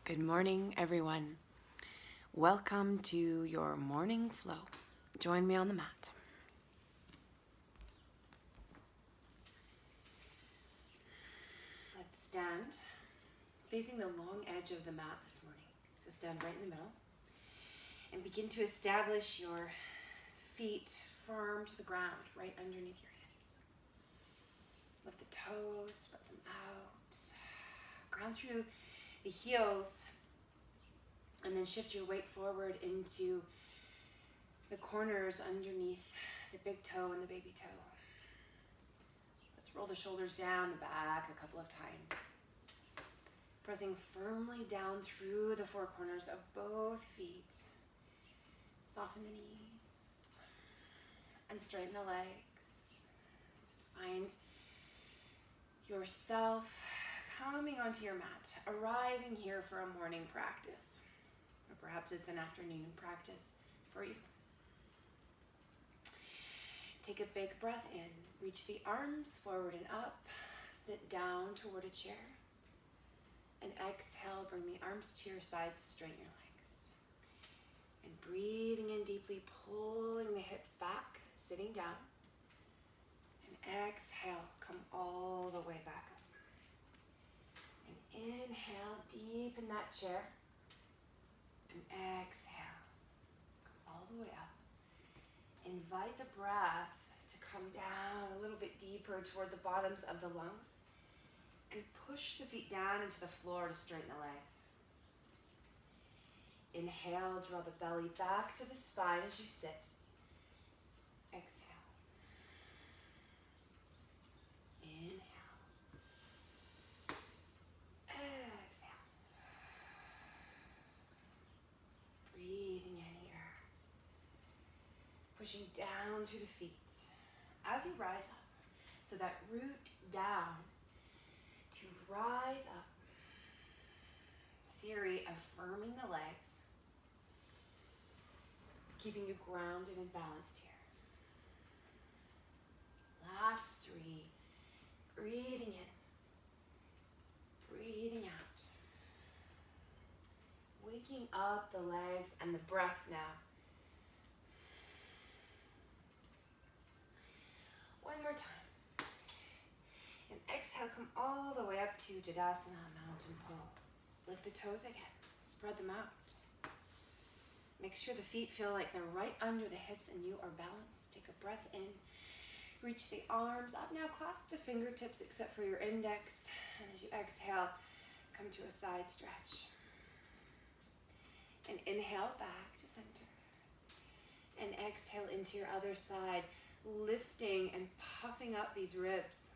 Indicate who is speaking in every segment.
Speaker 1: Good morning, everyone. Welcome to your morning flow. Join me on the mat. Let's stand facing the long edge of the mat this morning. So stand right in the middle and begin to establish your feet firm to the ground, right underneath your hips. Lift the toes, spread them out. Ground through the heels. And then shift your weight forward into the corners underneath the big toe and the baby toe. Let's roll the shoulders down the back a couple of times. Pressing firmly down through the four corners of both feet. Soften the knees and straighten the legs. Just find yourself coming onto your mat, arriving here for a morning practice. Or perhaps it's an afternoon practice for you. Take a big breath in. Reach the arms forward and up. Sit down toward a chair. And exhale, bring the arms to your sides, straighten your legs. And breathing in deeply, pulling the hips back, sitting down. And exhale, come all the way back up. And inhale, deep in that chair. And exhale, come all the way up. Invite the breath to come down a little bit deeper toward the bottoms of the lungs. And push the feet down into the floor to straighten the legs. Inhale, draw the belly back to the spine as you sit. Exhale. Inhale. Exhale. Breathing in here. Pushing down through the feet as you rise up. So that root down to rise up. Theory of firming the legs. Keeping you grounded and balanced here. Last three. Breathing in. Breathing out. Waking up the legs and the breath now. One more time. And exhale, come all the way up to Tadasana, mountain pose. Lift the toes again. Spread them out. Make sure the feet feel like they're right under the hips and you are balanced. Take a breath in. Reach the arms up. Now clasp the fingertips except for your index. And as you exhale, come to a side stretch. And inhale back to center. And exhale into your other side, lifting and puffing up these ribs.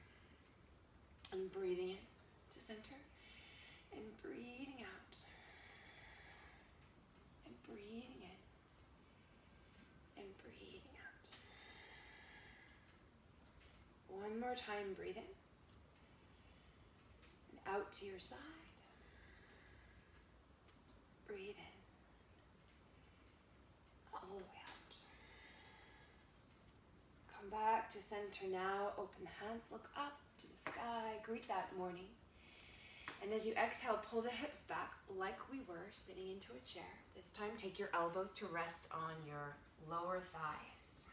Speaker 1: And breathing in to center. And breathing out. And breathing in. And breathing out. One more time, breathe in. And out to your side. Breathe in. All the way out. Come back to center now. Open the hands, look up to the sky. Greet that morning. And as you exhale, pull the hips back like we were sitting into a chair. This time, take your elbows to rest on your lower thighs.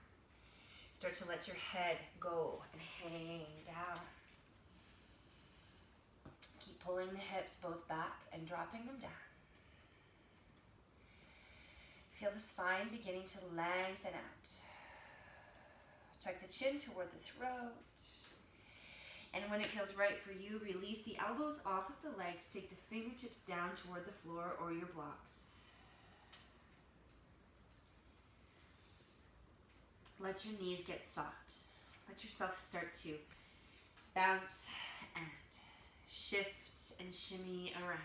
Speaker 1: Start to let your head go and hang down. Keep pulling the hips both back and dropping them down. Feel the spine beginning to lengthen out. Tuck the chin toward the throat. And when it feels right for you, release the elbows off of the legs. Take the fingertips down toward the floor or your blocks. Let your knees get soft. Let yourself start to bounce and shift and shimmy around.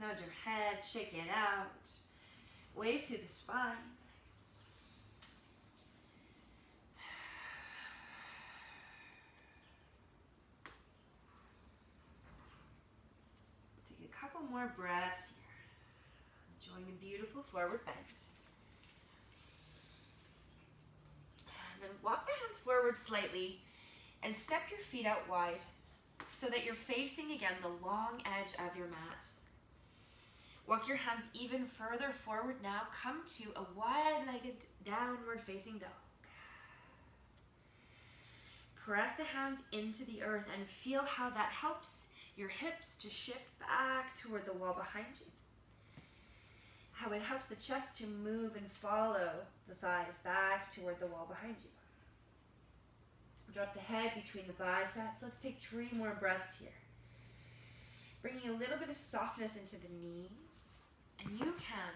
Speaker 1: Nod your head, shake it out. Wave through the spine. Take a couple more breaths here. Enjoying a beautiful forward bend. And then walk the hands forward slightly and step your feet out wide. so that you're facing again the long edge of your mat. Walk your hands even further forward now. Come to a wide-legged downward facing dog. Press the hands into the earth and feel how that helps your hips to shift back toward the wall behind you. How it helps the chest to move and follow the thighs back toward the wall behind you. Drop the head between the biceps. Let's take 3 more breaths here. Bringing a little bit of softness into the knees. And you can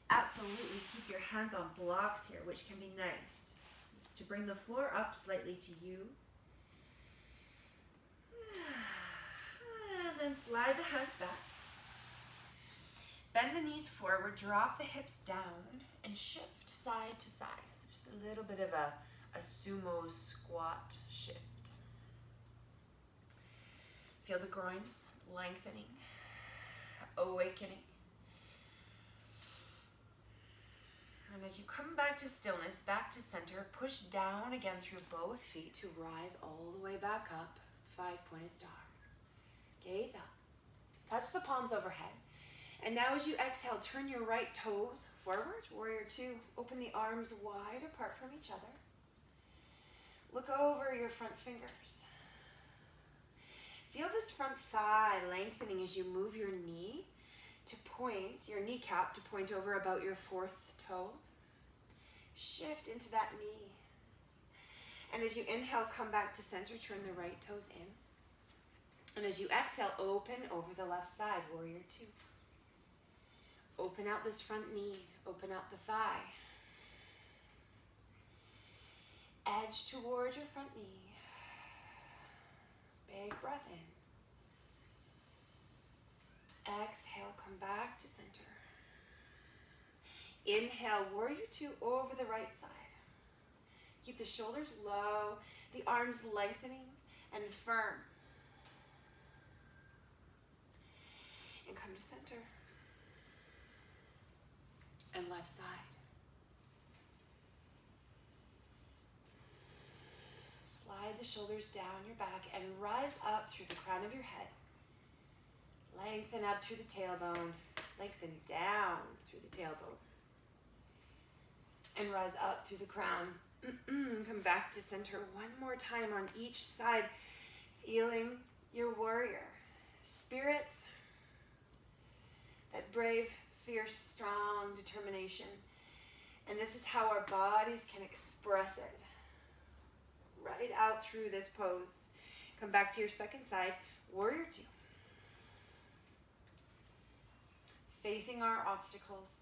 Speaker 1: absolutely keep your hands on blocks here, which can be nice. Just to bring the floor up slightly to you. And then slide the hands back. Bend the knees forward, drop the hips down, and shift side to side. So just a little bit of a sumo squat shift. Feel the groins lengthening, awakening. And as you come back to stillness, back to center, push down again through both feet to rise all the way back up, 5-pointed star. Gaze up. Touch the palms overhead. And now as you exhale, turn your right toes forward, warrior 2. Open the arms wide apart from each other. Look over your front fingers. Feel this front thigh lengthening as you move your knee to point, your kneecap to point over about your 4th toe. Shift into that knee. And as you inhale, come back to center, turn the right toes in. And as you exhale, open over the left side, warrior 2. Open out this front knee, open out the thigh. Edge towards your front knee. Big breath in. Exhale, come back to center. Inhale, warrior 2 over the right side. Keep the shoulders low, the arms lengthening and firm. And come to center. And left side. Slide the shoulders down your back and rise up through the crown of your head. Lengthen up through the tailbone. Lengthen down through the tailbone. And rise up through the crown. Come back to center one more time on each side. Feeling your warrior. Spirit. That brave, fierce, strong determination. And this is how our bodies can express it. Right out through this pose. Come back to your second side, warrior 2. Facing our obstacles.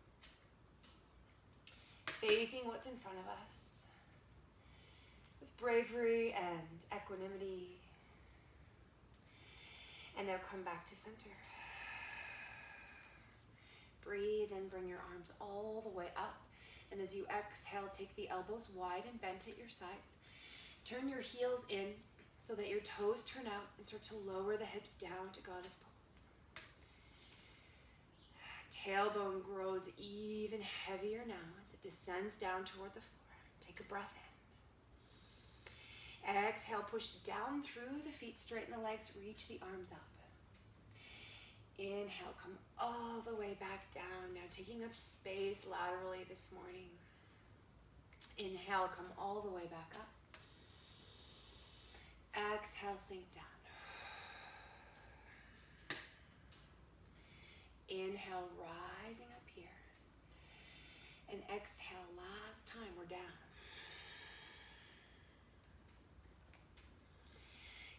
Speaker 1: Facing what's in front of us. With bravery and equanimity. And now come back to center. Breathe and bring your arms all the way up. And as you exhale, take the elbows wide and bent at your sides. Turn your heels in so that your toes turn out and start to lower the hips down to goddess pose. Tailbone grows even heavier now as it descends down toward the floor. Take a breath in. Exhale, push down through the feet, straighten the legs, reach the arms up. Inhale, come all the way back down. Now taking up space laterally this morning. Inhale, come all the way back up. Exhale, sink down. Inhale, rising up here. And exhale, last time, we're down.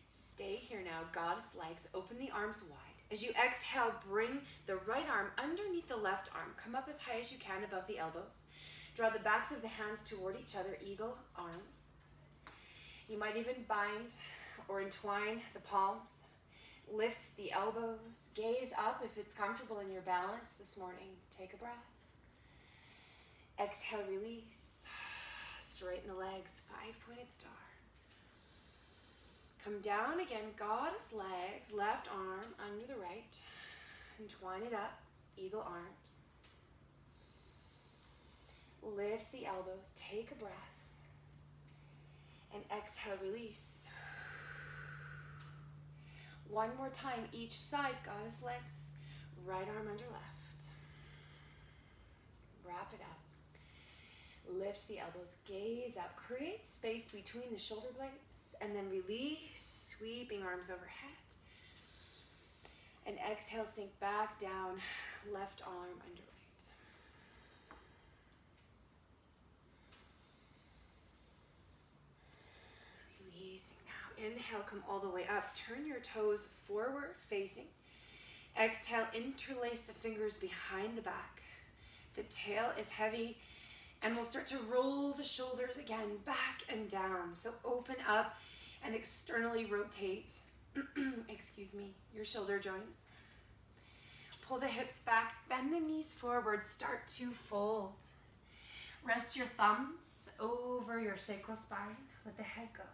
Speaker 1: Stay here now, goddess legs. Open the arms wide. As you exhale, bring the right arm underneath the left arm. Come up as high as you can above the elbows. Draw the backs of the hands toward each other, eagle arms. You might even bind or entwine the palms. Lift the elbows. Gaze up if it's comfortable in your balance this morning. Take a breath. Exhale, release. Straighten the legs, 5-pointed star. Come down again, goddess legs, left arm under the right. Entwine it up, eagle arms. Lift the elbows, take a breath. And exhale, release. One more time, each side, goddess legs. Right arm under left. Wrap it up. Lift the elbows, gaze out. Create space between the shoulder blades, and then release, sweeping arms overhead. And exhale, sink back down, left arm under right. Releasing now. Inhale, come all the way up. Turn your toes forward facing. Exhale, interlace the fingers behind the back. The tail is heavy, and we'll start to roll the shoulders again, back and down. So open up and externally rotate, excuse me, your shoulder joints. Pull the hips back, bend the knees forward, start to fold. Rest your thumbs over your sacral spine, let the head go.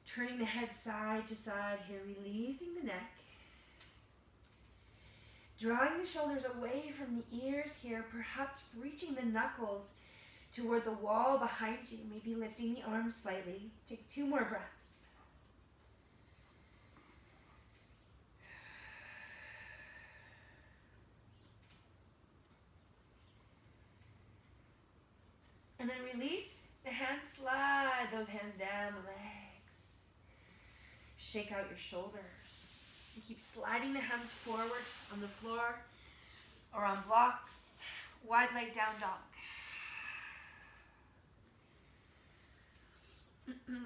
Speaker 1: Turning the head side to side here, releasing the neck. Drawing the shoulders away from the ears here, perhaps reaching the knuckles toward the wall behind you, maybe lifting the arms slightly. Take 2 more breaths. And then release the hands, slide those hands down the legs. Shake out your shoulders. And keep sliding the hands forward on the floor or on blocks. Wide leg down dog.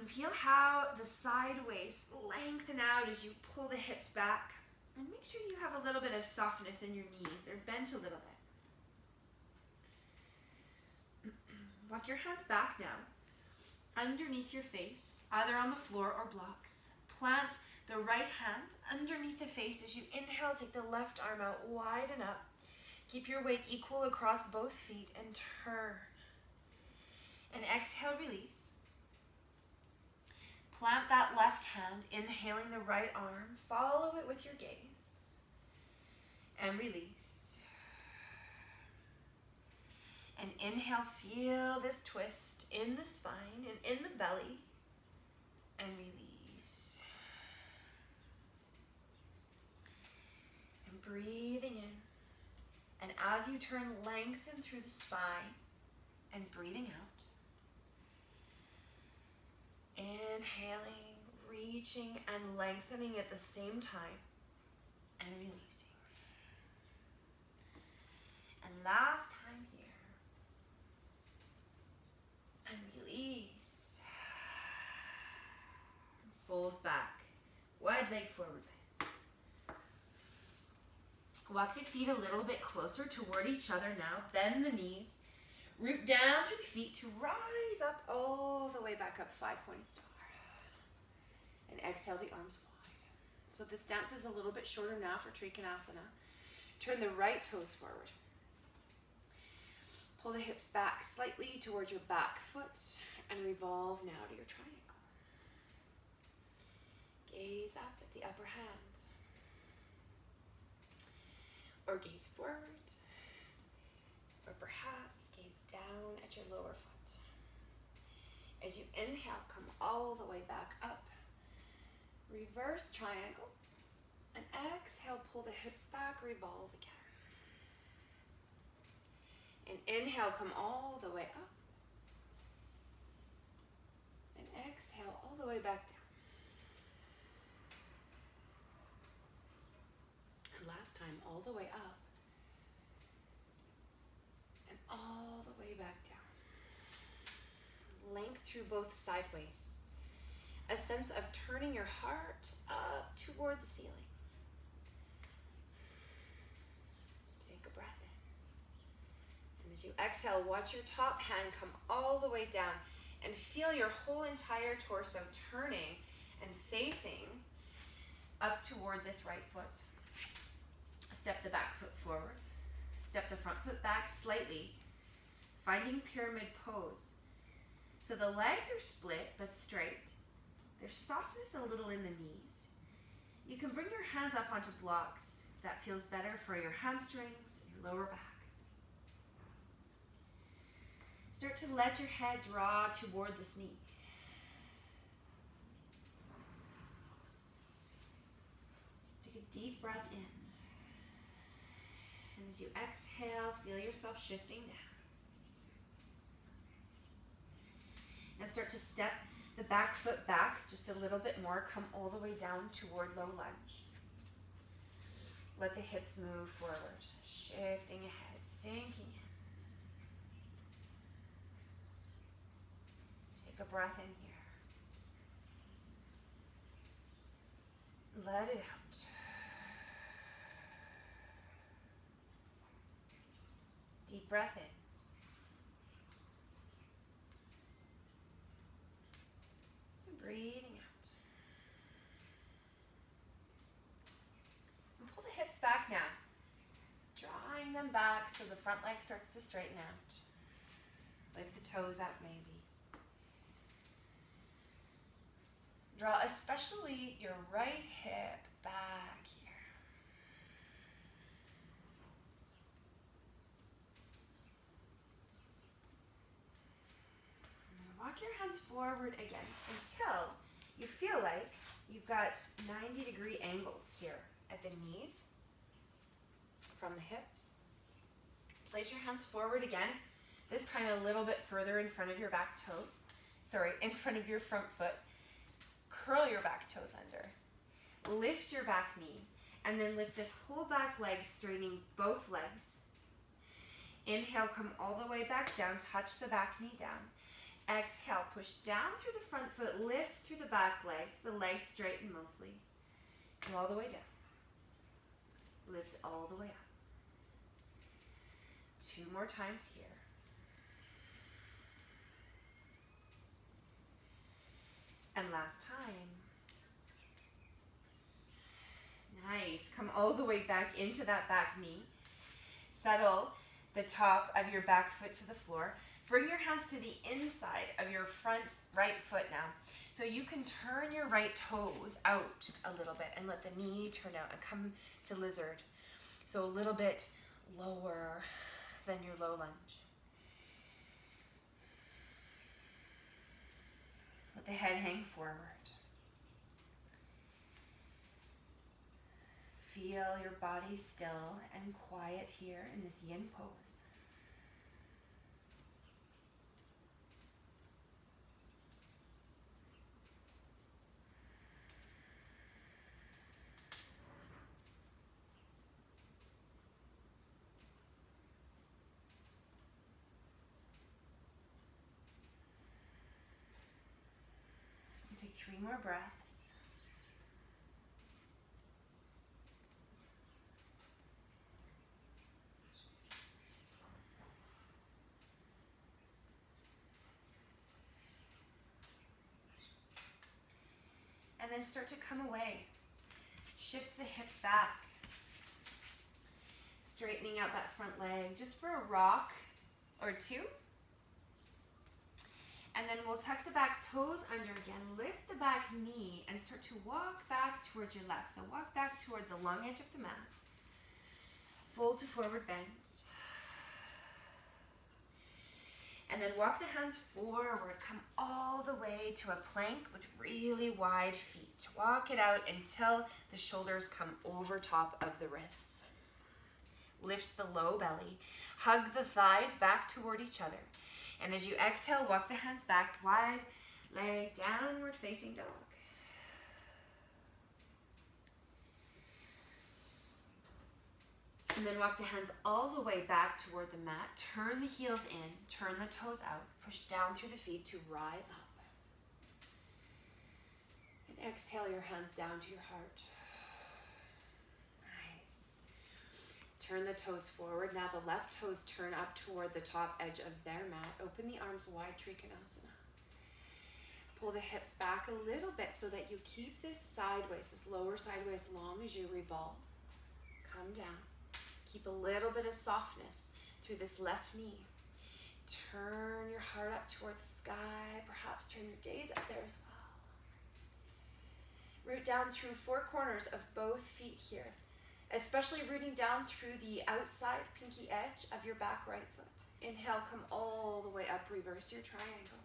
Speaker 1: Feel how the side waist lengthen out as you pull the hips back. And make sure you have a little bit of softness in your knees. They're bent a little bit. Walk your hands back now, underneath your face, either on the floor or blocks. Plant the right hand underneath the face as you inhale, take the left arm out, widen up. Keep your weight equal across both feet and turn. And exhale, release. Plant that left hand, inhaling the right arm. Follow it with your gaze. And release. And inhale, feel this twist in the spine and in the belly. And release. And breathing in. And as you turn, lengthen through the spine and breathing out. Inhaling, reaching and lengthening at the same time and releasing. And last time here. And release. Fold back. Wide leg forward bend. Walk the feet a little bit closer toward each other now. Bend the knees. Root down through the feet to rise up all the way back up, 5-pointed star. And exhale the arms wide. So this dance is a little bit shorter now for Trikonasana. Turn the right toes forward. Pull the hips back slightly towards your back foot and revolve now to your triangle. Gaze up at the upper hand. Or gaze forward. Or perhaps gaze down at your lower foot. As you inhale, come all the way back up. Reverse triangle. And exhale, pull the hips back, revolve again. And inhale, come all the way up. And exhale, all the way back down. And last time, all the way up. And all the way back down. Length through both sideways. A sense of turning your heart up toward the ceiling. Take a breath in. And as you exhale, watch your top hand come all the way down and feel your whole entire torso turning and facing up toward this right foot. Step the back foot forward. Step the front foot back slightly, finding pyramid pose. So the legs are split but straight. There's softness a little in the knees. You can bring your hands up onto blocks if that feels better for your hamstrings and your lower back. Start to let your head draw toward this knee. Deep breath in. And as you exhale, feel yourself shifting down. Now start to step the back foot back just a little bit more. Come all the way down toward low lunge. Let the hips move forward, shifting ahead, sinking in. Take a breath in here. Let it out. Deep breath in. And breathing out. And pull the hips back now. Drawing them back so the front leg starts to straighten out. Lift the toes up maybe. Draw especially your right hip back here. And walk your hands forward again until you feel like you've got 90-degree angles here at the knees from the hips. Place your hands forward again, this time a little bit further in front of your back toes. Sorry, in front of your front foot. Curl your back toes under. Lift your back knee, and then lift this whole back leg, straightening both legs. Inhale, come all the way back down, touch the back knee down. Exhale, push down through the front foot, lift through the back legs, the legs straighten mostly. Go all the way down. Lift all the way up. 2 more times here. And last time. Nice. Come all the way back into that back knee. Settle the top of your back foot to the floor. Bring your hands to the inside of your front right foot now. So you can turn your right toes out a little bit and let the knee turn out and come to lizard. So a little bit lower than your low lunge. Let the head hang forward. Feel your body still and quiet here in this yin pose. Take 3 more breaths. And then start to come away. Shift the hips back. Straightening out that front leg just for a rock or 2. And then we'll tuck the back toes under again, lift the back knee, and start to walk back towards your left. So walk back toward the long edge of the mat. Fold to forward bend. And then walk the hands forward. Come all the way to a plank with really wide feet. Walk it out until the shoulders come over top of the wrists. Lift the low belly. Hug the thighs back toward each other. And as you exhale, walk the hands back, wide leg, downward facing dog. And then walk the hands all the way back toward the mat. Turn the heels in, turn the toes out, push down through the feet to rise up. And exhale your hands down to your heart. Turn the toes forward. Now the left toes turn up toward the top edge of their mat. Open the arms wide, Trikonasana. Pull the hips back a little bit so that you keep this sideways, this lower sideways long as you revolve. Come down. Keep a little bit of softness through this left knee. Turn your heart up toward the sky. Perhaps turn your gaze up there as well. Root down through 4 corners of both feet here. Especially rooting down through the outside pinky edge of your back right foot. Inhale, come all the way up, reverse your triangle.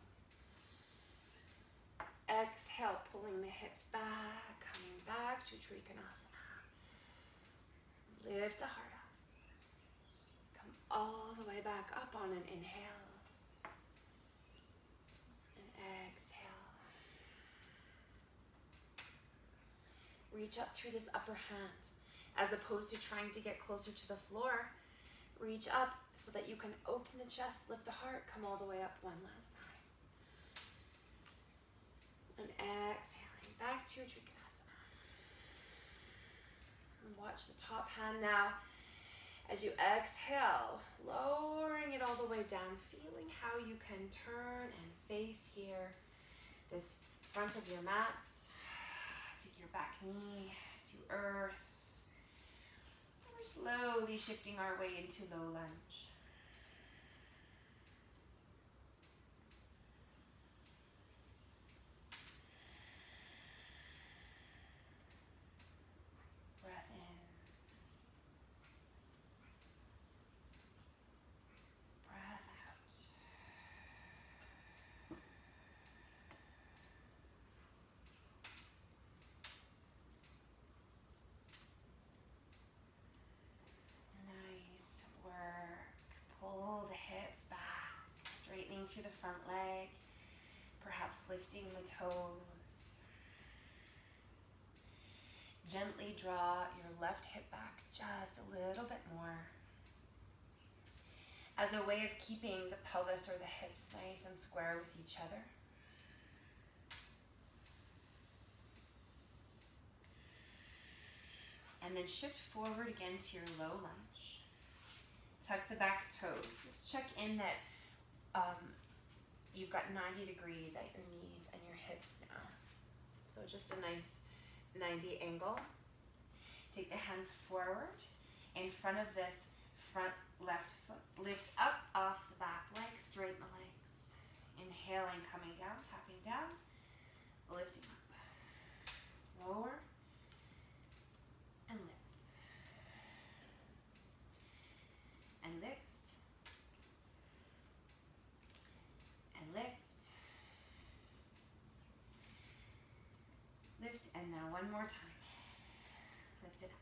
Speaker 1: Exhale, pulling the hips back, coming back to Trikonasana. Lift the heart up. Come all the way back up on an inhale. And exhale. Reach up through this upper hand. As opposed to trying to get closer to the floor, reach up so that you can open the chest, lift the heart, come all the way up one last time. And exhaling back to your Trikonasana. And watch the top hand now as you exhale, lowering it all the way down, feeling how you can turn and face here. This front of your mat, take your back knee to earth. Slowly shifting our way into low lunge. Breath in. Breath out. Nice work. Pull the hips back, straightening through the front leg, perhaps lifting the toes. Gently draw your left hip back just a little bit more as a way of keeping the pelvis or the hips nice and square with each other. And then shift forward again to your low lunge. Tuck the back toes. Just check in that you've got 90 degrees at your knees and your hips now. So just a nice 90 angle. Take the hands forward in front of this front left foot. Lift up off the back leg, straighten the legs. Inhaling, coming down, tapping down, lifting up. Lower and lift. And lift. And lift. Lift, and now one more time. Lift it up.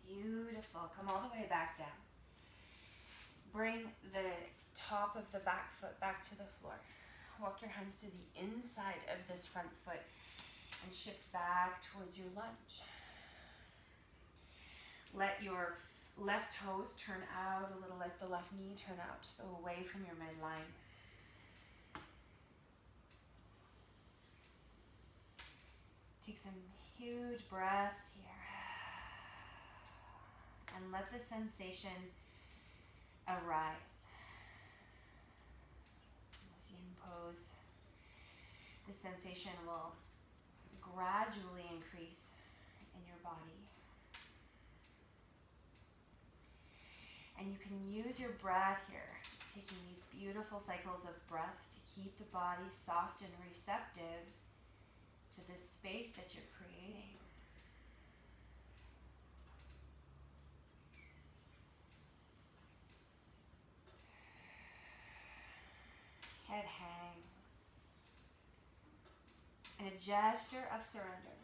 Speaker 1: Beautiful. Come all the way back down. Bring the top of the back foot back to the floor. Walk your hands to the inside of this front foot and shift back towards your lunge. Let your left toes turn out a little, let the left knee turn out, so away from your midline. Take some huge breaths here. And let the sensation arise. As you impose, the sensation will gradually increase in your body. And you can use your breath here, just taking these beautiful cycles of breath to keep the body soft and receptive to this space that you're creating. Head hangs. And a gesture of surrender.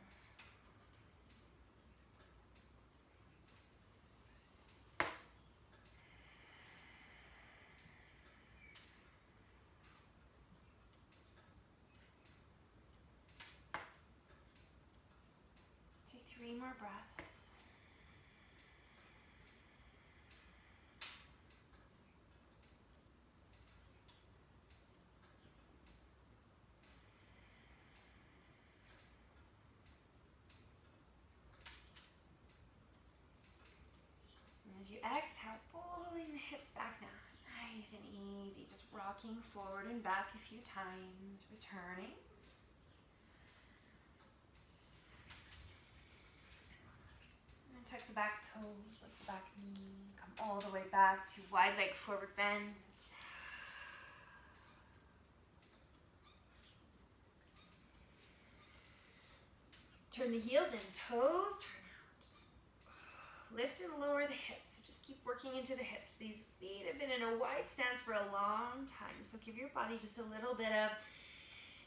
Speaker 1: Take 3 more breaths. As you exhale, pulling the hips back now. Nice and easy. Just rocking forward and back a few times. Returning. And tuck the back toes, lift the back knee. Come all the way back to wide leg forward bend. Turn the heels in, toes turn out. Lift and lower the hips. So just keep working into the hips. These feet have been in a wide stance for a long time. So give your body just a little bit of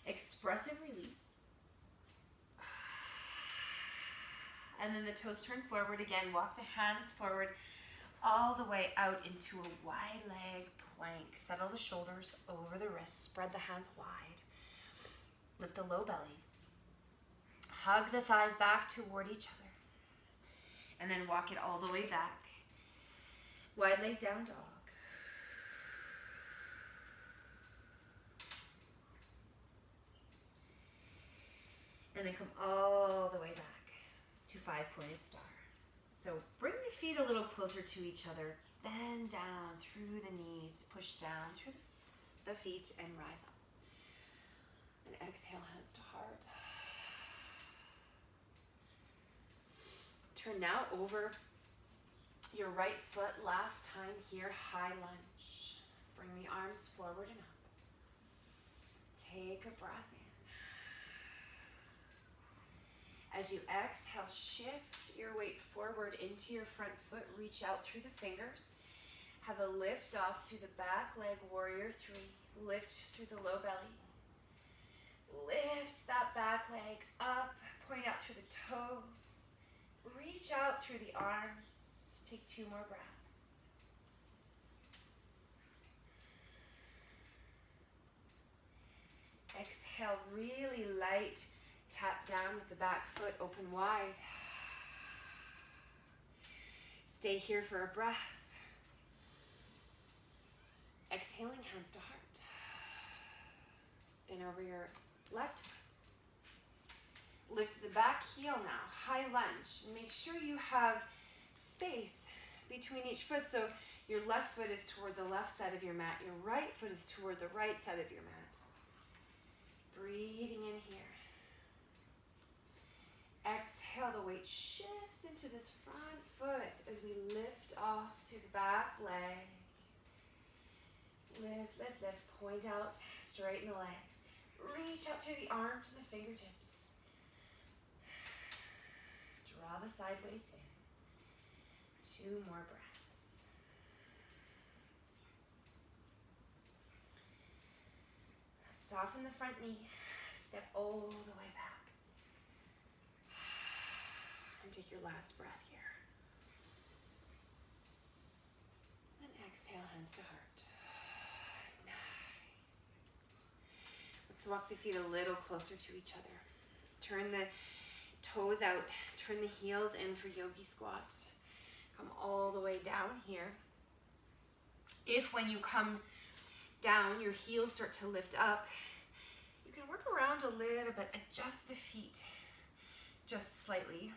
Speaker 1: expressive release. And then the toes turn forward again. Walk the hands forward all the way out into a wide leg plank. Settle the shoulders over the wrists. Spread the hands wide. Lift the low belly. Hug the thighs back toward each other. And then walk it all the way back. Wide leg down dog. And then come all the way back to 5-pointed star. So bring the feet a little closer to each other. Bend down through the knees. Push down through the feet and rise up. And exhale, hands to heart. Turn now over your right foot. Last time here, high lunge. Bring the arms forward and up. Take a breath in. As you exhale, shift your weight forward into your front foot. Reach out through the fingers. Have a lift off through the back leg, warrior 3. Lift through the low belly. Lift that back leg up. Point out through the toes. Reach out through the arms. Take 2 more breaths. Exhale, really light. Tap down with the back foot, open wide. Stay here for a breath. Exhaling, hands to heart. Spin over your left foot. Lift the back heel now, high lunge. Make sure you have space between each foot, so your left foot is toward the left side of your mat. Your right foot is toward the right side of your mat. Breathing in here. Exhale, the weight shifts into this front foot as we lift off through the back leg. Lift, lift, lift. Point out, straighten the legs. Reach out through the arms and the fingertips. Draw the sideways in. 2 more breaths. Soften the front knee. Step all the way back. And take your last breath here. And exhale, hands to heart. Nice. Let's walk the feet a little closer to each other. Turn the toes out. Turn the heels in for yogi squats. Come all the way down here. If when you come down, your heels start to lift up, you can work around a little bit. Adjust the feet just slightly.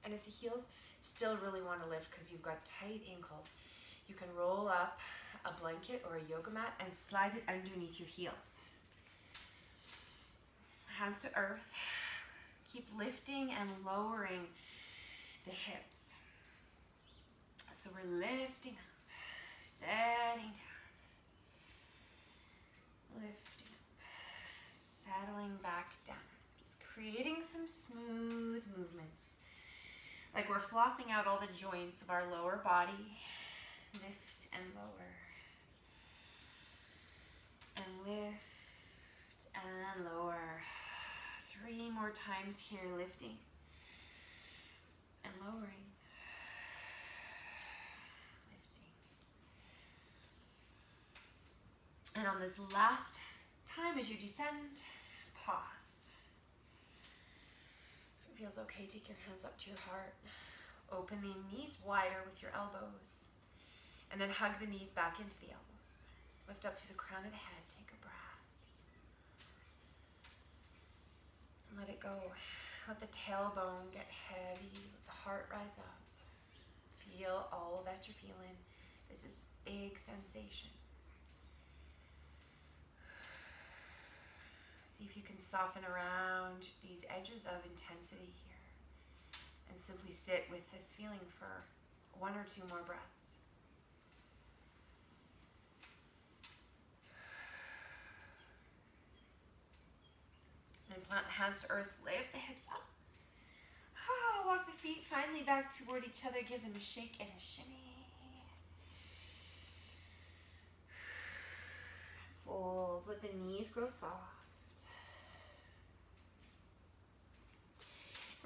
Speaker 1: And if the heels still really want to lift because you've got tight ankles, you can roll up a blanket or a yoga mat and slide it underneath your heels. Hands to earth. Keep lifting and lowering the hips. So we're lifting up, setting down, lifting up, settling back down. Just creating some smooth movements. Like we're flossing out all the joints of our lower body. Lift and lower. And lift and lower. 3 more times here, lifting and lowering. Lifting. And on this last time as you descend, pause. If it feels okay, take your hands up to your heart. Open the knees wider with your elbows. And then hug the knees back into the elbows. Lift up through the crown of the head. Take a breath. And let it go. Let the tailbone get heavy. Let the heart rise up. Feel all that you're feeling. This is big sensation. See if you can soften around these edges of intensity here. And simply sit with this feeling for 1 or 2 more breaths. And plant the hands to earth, lift the hips up. Walk the feet finally back toward each other. Give them a shake and a shimmy. Fold, let the knees grow soft.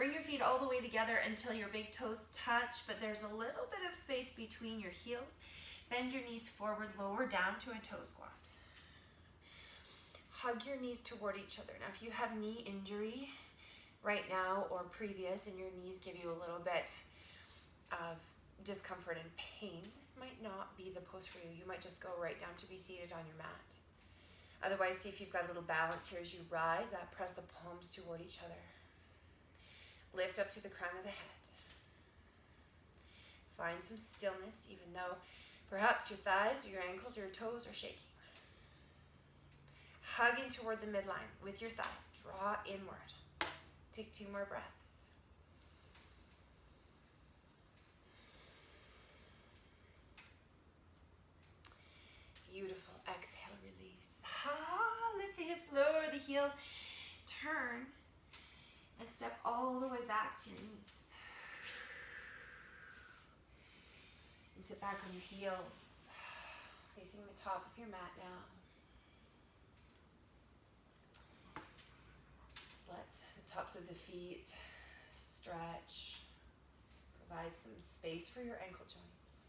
Speaker 1: Bring your feet all the way together until your big toes touch, but there's a little bit of space between your heels. Bend your knees forward, lower down to a toe squat. Hug your knees toward each other. Now, if you have knee injury right now or previous and your knees give you a little bit of discomfort and pain, this might not be the pose for you. You might just go right down to be seated on your mat. Otherwise, see if you've got a little balance here as you rise up. Press the palms toward each other. Lift up to the crown of the head. Find some stillness, even though perhaps your thighs, or your ankles, or your toes are shaking. Hugging toward the midline with your thighs. Draw inward. Take 2 more breaths. Beautiful. Exhale, release. Lift the hips, lower the heels. Turn and step all the way back to your knees. And sit back on your heels, facing the top of your mat now. Let the tops of the feet stretch. Provide some space for your ankle joints.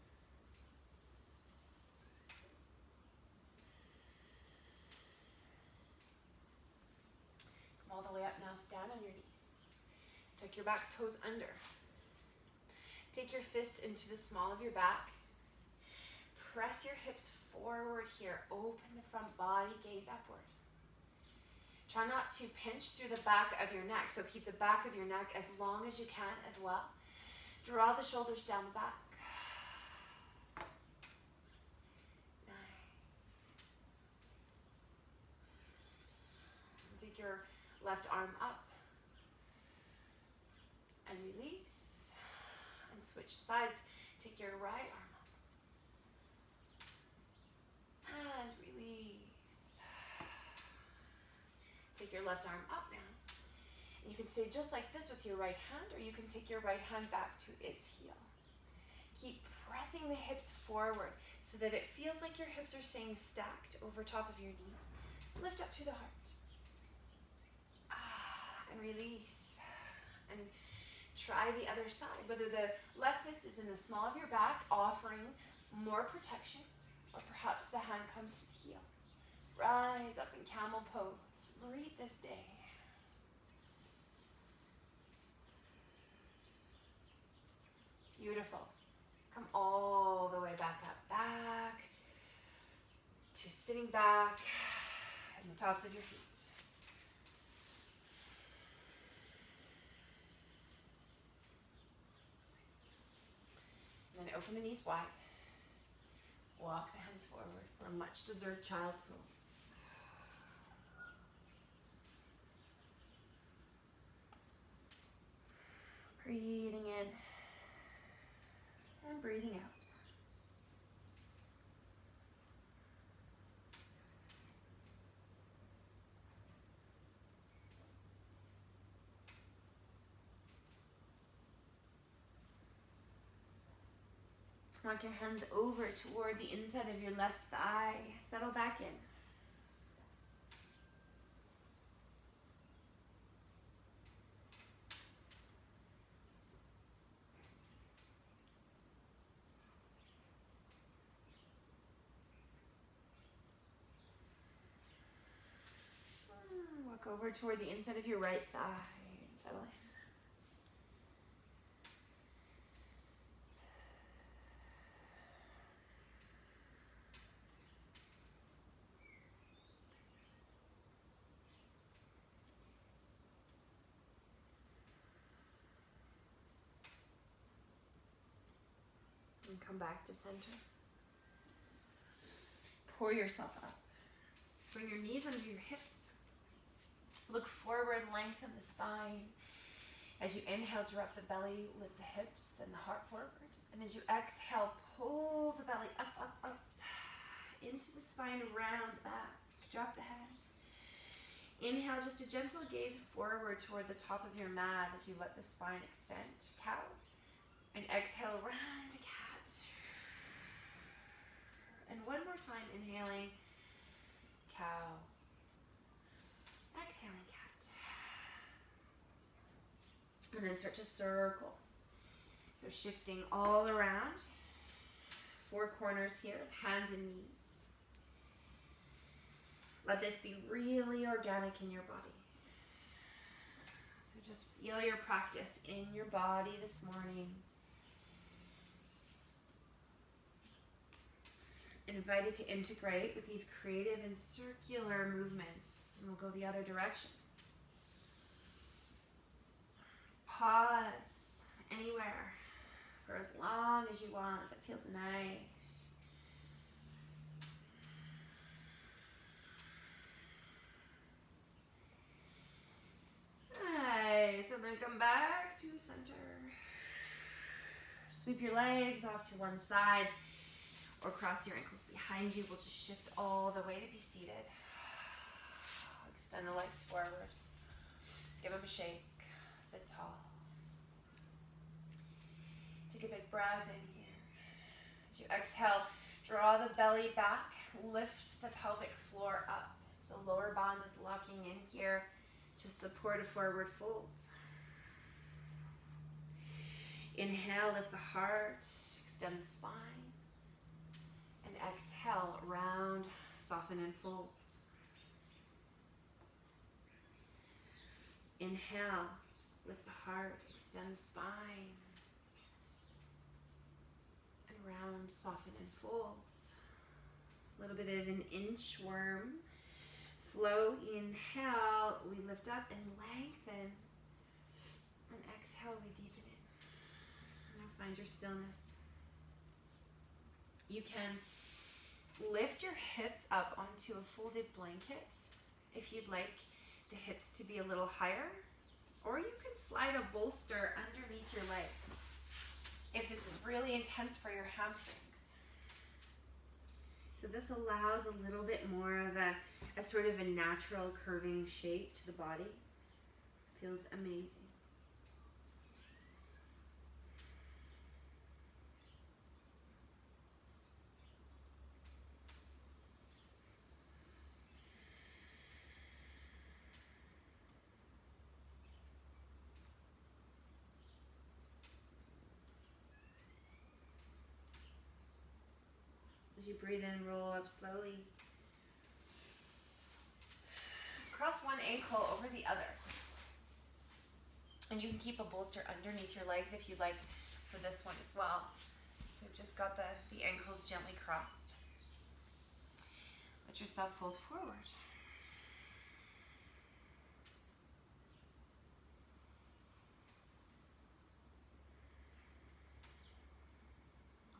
Speaker 1: Come all the way up now, stand on your knees. Tuck your back toes under. Take your fists into the small of your back. Press your hips forward here. Open the front body, gaze upward. Try not to pinch through the back of your neck, so keep the back of your neck as long as you can as well. Draw the shoulders down the back. Nice. Take your left arm up and release. And switch sides. Take your right arm up and release. Take your left arm up now. And you can stay just like this with your right hand, or you can take your right hand back to its heel. Keep pressing the hips forward so that it feels like your hips are staying stacked over top of your knees. Lift up through the heart. And release. And try the other side. Whether the left fist is in the small of your back, offering more protection, or perhaps the hand comes to the heel. Rise up in camel pose. Breathe this day. Beautiful. Come all the way back up. Back to sitting back and the tops of your feet. And then open the knees wide. Walk the hands forward for a much deserved child's pose. Breathing in and breathing out. Walk your hands over toward the inside of your left thigh. Settle back in. Walk over toward the inside of your right thigh and settle in. And come back to center. Pour yourself up. Bring your knees under your hips. Look forward, lengthen the spine. As you inhale, drop the belly, lift the hips and the heart forward. And as you exhale, pull the belly up, up, up, into the spine, round back. Drop the head. Inhale, just a gentle gaze forward toward the top of your mat as you let the spine extend. Cow. And exhale, round to cat. And one more time, inhaling, cow. Exhaling, cat. And then start to circle. So shifting all around. 4 corners here, hands and knees. Let this be really organic in your body. So just feel your practice in your body this morning. Invited to integrate with these creative and circular movements. And we'll go the other direction. Pause anywhere for as long as you want. That feels nice. Nice. And then come back to center. Sweep your legs off to one side or cross your ankles behind you. We'll just shift all the way to be seated. Extend the legs forward. Give them a shake. Sit tall. Take a big breath in here. As you exhale, draw the belly back. Lift the pelvic floor up. So lower band is locking in here to support a forward fold. Inhale, lift the heart, extend the spine. And exhale, round, soften and fold. Inhale, lift the heart, extend the spine. And round, soften and folds. A little bit of an inchworm. Flow, inhale, we lift up and lengthen. And exhale, we deepen it. Now find your stillness. You can lift your hips up onto a folded blanket if you'd like the hips to be a little higher, or you can slide a bolster underneath your legs if this is really intense for your hamstrings. So this allows a little bit more of a sort of a natural curving shape to the body. Feels amazing. As you breathe in, roll up slowly. Cross one ankle over the other. And you can keep a bolster underneath your legs if you'd like for this one as well. So I've just got the ankles gently crossed. Let yourself fold forward.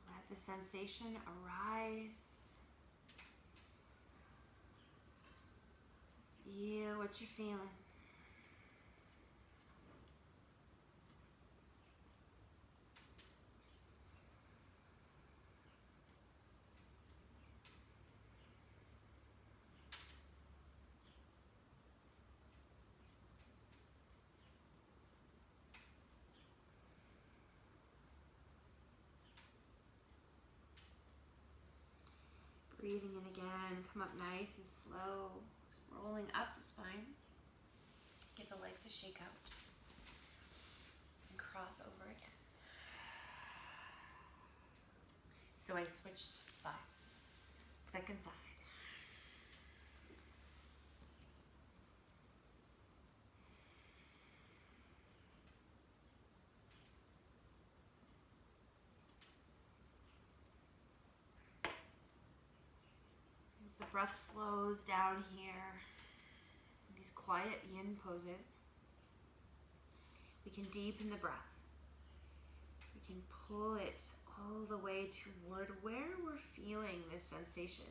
Speaker 1: Let the sensation arise. Feel what you're feeling. Breathing in again. Come up nice and slow. Just rolling up the spine. Give the legs a shake out. And cross over again. So I switched sides. Second side. As the breath slows down here, these quiet yin poses, we can deepen the breath. We can pull it all the way toward where we're feeling this sensation.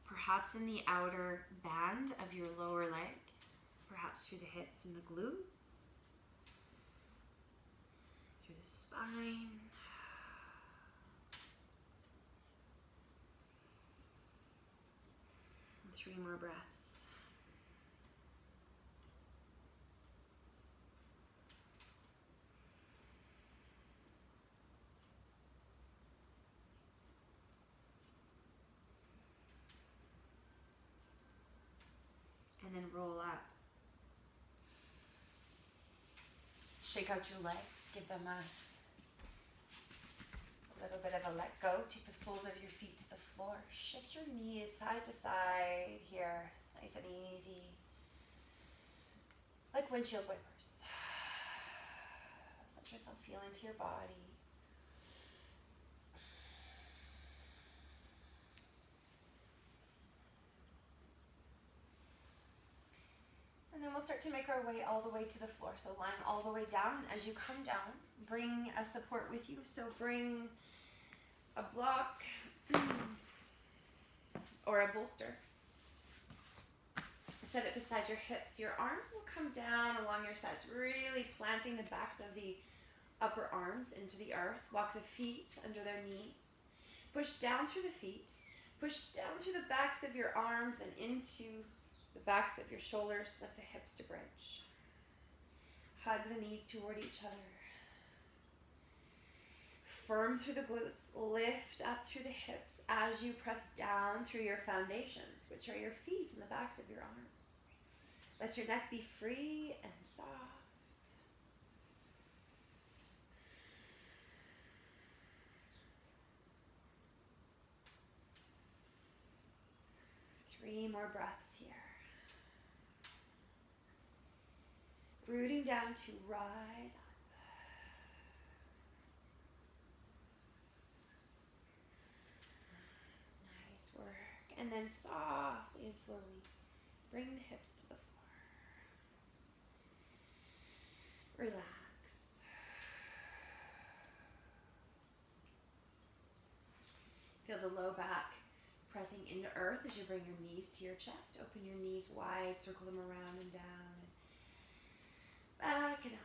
Speaker 1: Perhaps in the outer band of your lower leg, perhaps through the hips and the glutes, through the spine. And 3 more breaths. And then roll up. Shake out your legs. Give them a little bit of a let go. Take the soles of your feet to the floor. Shift your knees side to side here. It's nice and easy. Like windshield wipers. Let yourself feel into your body. And then we'll start to make our way all the way to the floor. So lying all the way down. And as you come down, bring a support with you. So bring a block or a bolster. Set it beside your hips. Your arms will come down along your sides, really planting the backs of the upper arms into the earth. Walk the feet under their knees. Push down through the feet. Push down through the backs of your arms and into the backs of your shoulders. Lift the hips to bridge. Hug the knees toward each other. Firm through the glutes. Lift up through the hips as you press down through your foundations, which are your feet and the backs of your arms. Let your neck be free and soft. Three more breaths here. Rooting down to rise up. Nice work. And then softly and slowly bring the hips to the floor. Relax. Feel the low back pressing into earth as you bring your knees to your chest. Open your knees wide, circle them around and down. Back and up.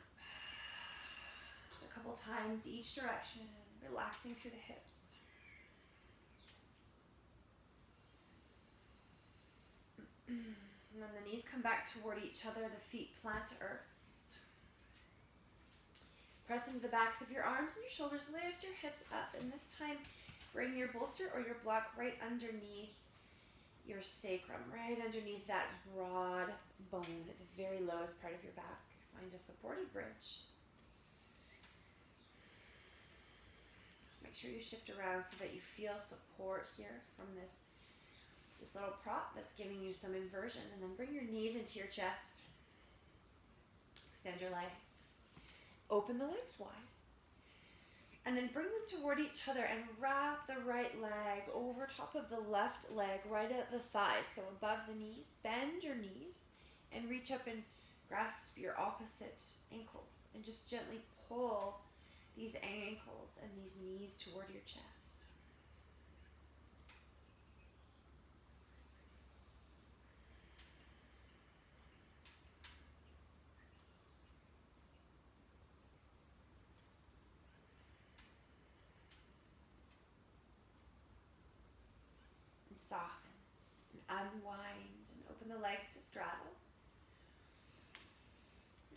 Speaker 1: Just a couple times each direction, relaxing through the hips. And then the knees come back toward each other, the feet plant to earth. Press into the backs of your arms and your shoulders, lift your hips up, and this time bring your bolster or your block right underneath your sacrum, right underneath that broad bone at the very lowest part of your back. Find a supported bridge. Just make sure you shift around so that you feel support here from this little prop that's giving you some inversion. And then bring your knees into your chest. Extend your legs. Open the legs wide. And then bring them toward each other and wrap the right leg over top of the left leg, right at the thighs, so above the knees. Bend your knees and reach up and grasp your opposite ankles. And just gently pull these ankles and these knees toward your chest. Soften and unwind and open the legs to straddle.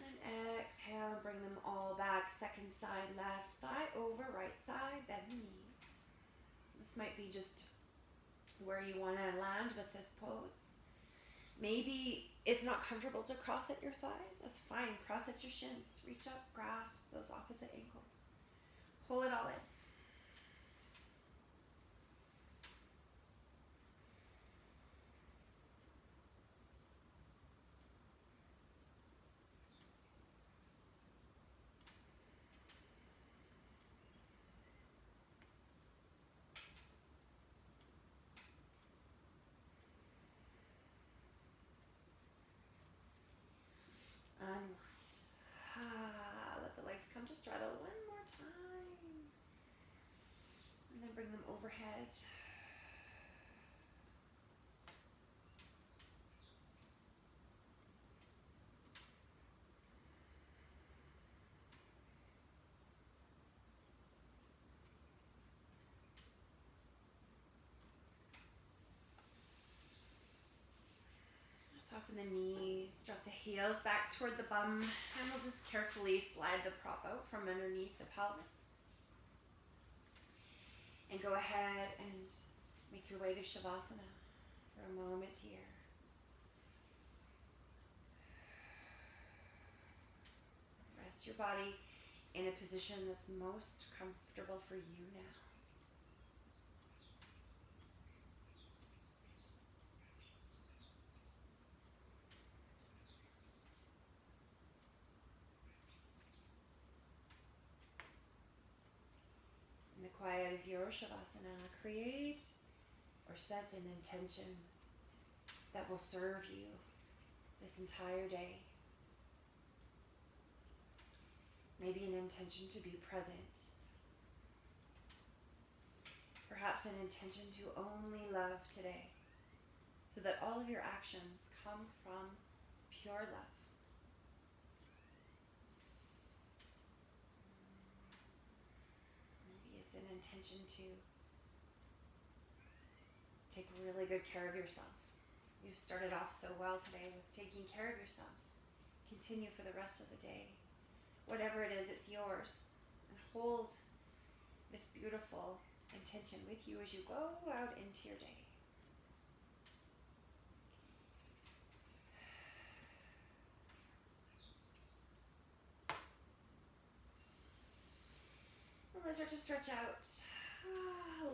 Speaker 1: And exhale, bring them all back. Second side, left thigh over right thigh, bend the knees. This might be just where you want to land with this pose. Maybe it's not comfortable to cross at your thighs. That's fine. Cross at your shins. Reach up, grasp those opposite ankles. Pull it all in. Let the legs come to straddle one more time. And then bring them overhead. Soften the knees, drop the heels back toward the bum, and we'll just carefully slide the prop out from underneath the pelvis. And go ahead and make your way to Shavasana for a moment here. Rest rest your body in a position that's most comfortable for you now. In the quiet of your Shavasana, create or set an intention that will serve you this entire day. Maybe an intention to be present. Perhaps an intention to only love today, so that all of your actions come from pure love. Maybe it's an intention to take really good care of yourself. You started off so well today with taking care of yourself. Continue for the rest of the day. Whatever it is, it's yours. And hold this beautiful intention with you as you go out into your day. And let's start to stretch out.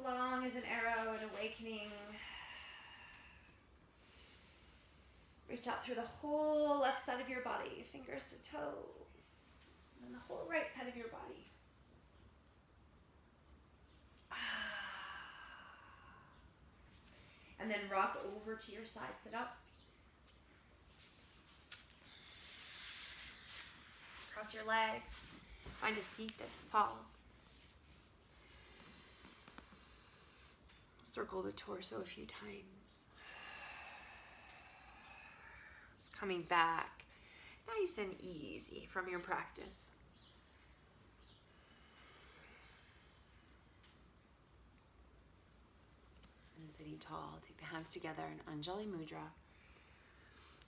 Speaker 1: Long as an arrow and awakening. Reach out through the whole left side of your body, fingers to toes, and the whole right side of your body. And then rock over to your side, sit up. Cross your legs, find a seat that's tall. Circle the torso a few times. Just coming back nice and easy from your practice. And sitting tall, take the hands together in Anjali Mudra.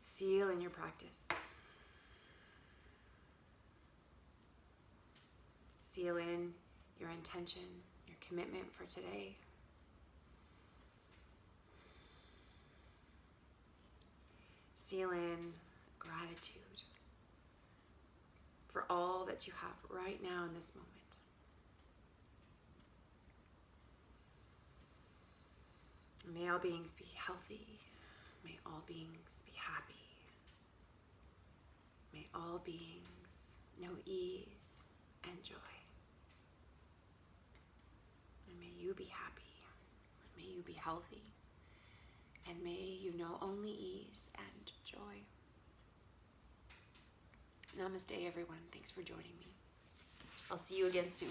Speaker 1: Seal in your practice. Seal in your intention, your commitment for today. Seal in gratitude for all that you have right now in this moment. May all beings be healthy. May all beings be happy. May all beings know ease and joy. And may you be happy. And may you be healthy. And may you know only ease and joy. Namaste, everyone. Thanks for joining me. I'll see you again soon.